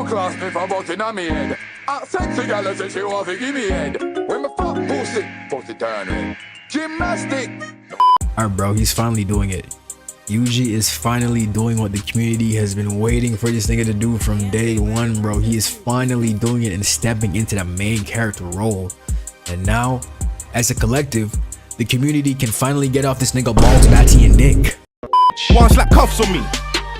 don't class me for busting on me head. Sexy girl say she want to give me head. When me fuck pussy turn it. Gymnastic. Alright bro, he's finally doing it. Yuji is finally doing what the community has been waiting for this nigga to do from day one, bro. He is finally doing it and stepping into the main character role. And now, as a collective, the community can finally get off this nigga balls, batty, and dick. One slap cuffs on me,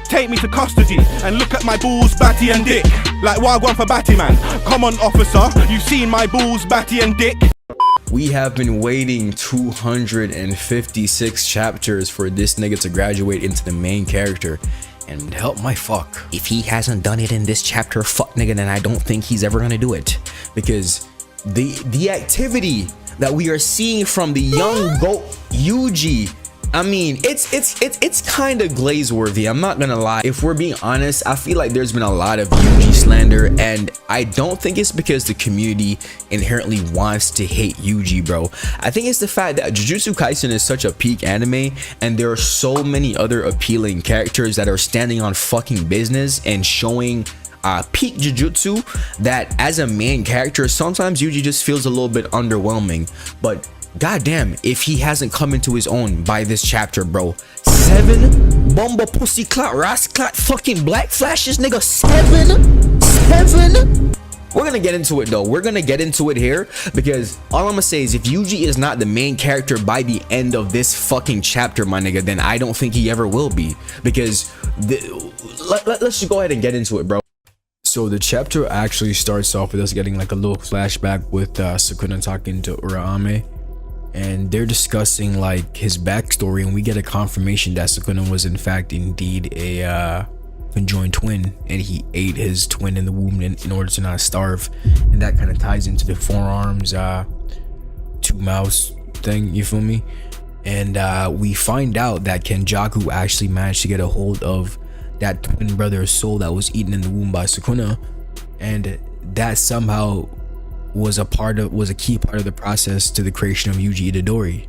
take me to custody, and look at my balls, batty and dick. Like wagwan for batty man. Come on officer, you seen my balls, batty and dick. We have been waiting 256 chapters for this nigga to graduate into the main character, and help my fuck, if he hasn't done it in this chapter, fuck nigga, then I don't think he's ever gonna do it. Because the activity that we are seeing from the young Yuji, I mean, it's kind of glaze worthy. I'm not gonna lie. If we're being honest, I feel like there's been a lot of Yuji slander, and I don't think it's because the community inherently wants to hate Yuji, bro. I think it's the fact that Jujutsu Kaisen is such a peak anime, and there are so many other appealing characters that are standing on fucking business and showing peak Jujutsu, that as a main character, sometimes Yuji just feels a little bit underwhelming. But goddamn, if he hasn't come into his own by this chapter, bro. 7 bomba pussy clot ras clot fucking black flashes, nigga. 7. We're gonna get into it though. We're gonna get into it here, because all I'm gonna say is if Yuji is not the main character by the end of this fucking chapter, my nigga, then I don't think he ever will be. Because let's just go ahead and get into it, bro. So the chapter actually starts off with us getting like a little flashback with Sukuna talking to Urahime, and they're discussing like his backstory, and we get a confirmation that Sukuna was in fact indeed a conjoined twin, and he ate his twin in the womb in order to not starve. And that kind of ties into the forearms 2 mouths thing, you feel me? And we find out that Kenjaku actually managed to get a hold of that twin brother's soul that was eaten in the womb by Sukuna, and that somehow was a key part of the process to the creation of Yuji Itadori.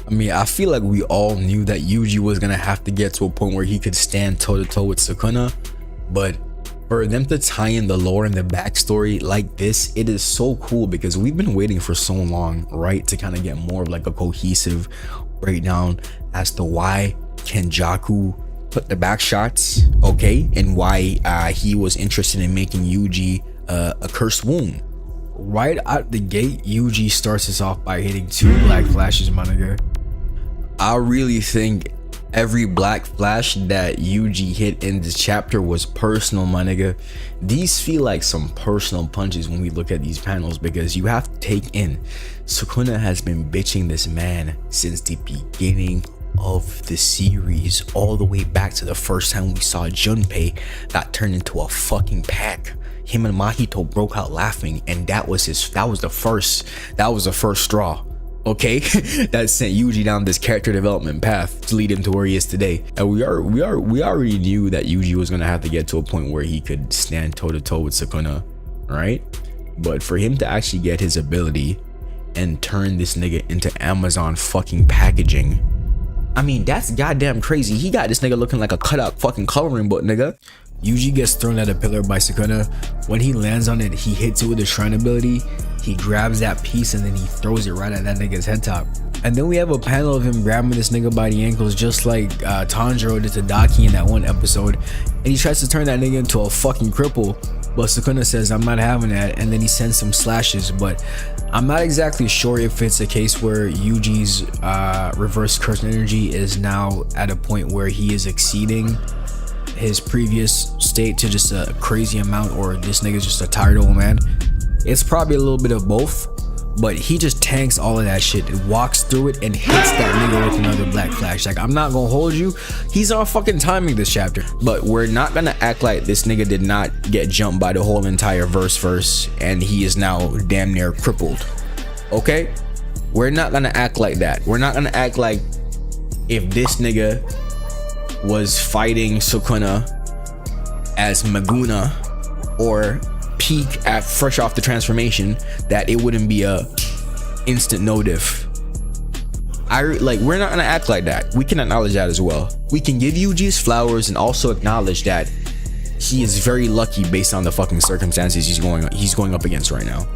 I mean, I feel like we all knew that Yuji was gonna have to get to a point where he could stand toe-to-toe with Sukuna, but for them to tie in the lore and the backstory like this, it is so cool, because we've been waiting for so long, right, to kind of get more of like a cohesive breakdown as to why Kenjaku put the back shots, okay, and why he was interested in making Yuji a cursed womb. Right out the gate, Yuji starts us off by hitting 2 black flashes, my nigga. I really think every black flash that Yuji hit in this chapter was personal, my nigga. These feel like some personal punches when we look at these panels, because you have to take in Sukuna has been bitching this man since the beginning of the series, all the way back to the first time we saw Junpei got turned into a fucking pack. Him and Mahito broke out laughing, and that was the first straw, okay? That sent Yuji down this character development path to lead him to where he is today. And we already knew that Yuji was gonna have to get to a point where he could stand toe-to-toe with Sukuna, right? But for him to actually get his ability and turn this nigga into Amazon fucking packaging, I mean, that's goddamn crazy. He got this nigga looking like a cutout fucking coloring book, nigga. Yuji gets thrown at a pillar by Sukuna. When he lands on it, he hits it with his shrine ability. He grabs that piece and then he throws it right at that nigga's head top. And then we have a panel of him grabbing this nigga by the ankles, just like Tanjiro did to Daki in that one episode. And he tries to turn that nigga into a fucking cripple, but Sukuna says, I'm not having that, and then he sends some slashes. But I'm not exactly sure if it's a case where Yuji's reverse curse energy is now at a point where he is exceeding his previous state to just a crazy amount, or this nigga's just a tired old man. It's probably a little bit of both, but he just tanks all of that shit and walks through it and hits that nigga with another black flash. Like, I'm not gonna hold you, he's on fucking timing this chapter. But we're not gonna act like this nigga did not get jumped by the whole entire verse and he is now damn near crippled, okay? We're not gonna act like that. We're not gonna act like if this nigga was fighting Sukuna as Maguna or peak at fresh off the transformation, that it wouldn't be a instant no diff. We're not gonna act like that. We can acknowledge that as well. We can give Yuji's flowers and also acknowledge that he is very lucky based on the fucking circumstances he's going up against right now.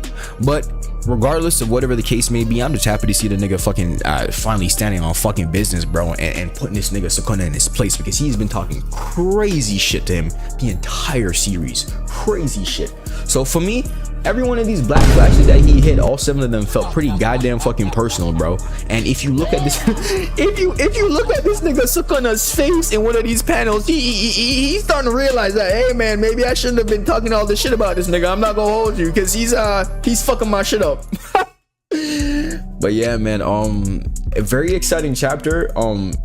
But regardless of whatever the case may be, I'm just happy to see the nigga fucking finally standing on fucking business, bro, and putting this nigga Sukuna in his place, because he's been talking crazy shit to him the entire series. Crazy shit. So for me, every one of these black flashes that he hit, all 7 of them felt pretty goddamn fucking personal, bro. And if you look at this, if you look at this nigga Sukuna's face in one of these panels, he's starting to realize that, hey man, maybe I shouldn't have been talking all this shit about this nigga. I'm not gonna hold you, because he's fucking my shit up. But yeah, man, a very exciting chapter,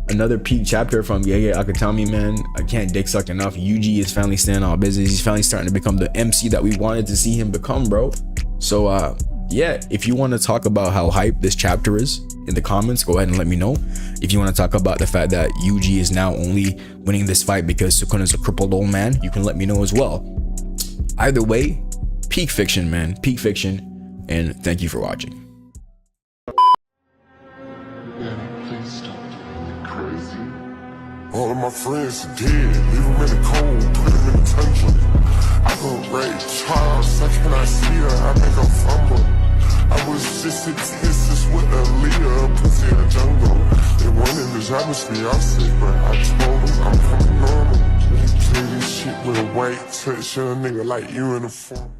another peak chapter from Gege Akutami, man. I can't dick suck enough. Yuji is finally standing on business. He's finally starting to become the MC that we wanted to see him become, bro. So yeah, if you want to talk about how hype this chapter is in the comments, go ahead and let me know. If you want to talk about the fact that Yuji is now only winning this fight because Sukuna's a crippled old man, you can let me know as well. Either way, peak fiction, man, peak fiction. And thank you for watching. All of my friends are dead, leave them in the cold, put them in the tundra. I go Ray Charles, how can I see her? I make her fumble. I was just a Texas with a leader, pussy in the jungle. They wanted to drop me Beyonce, but I told them I'm coming normal. Play this shit with a white touch, and a nigga like you in the form.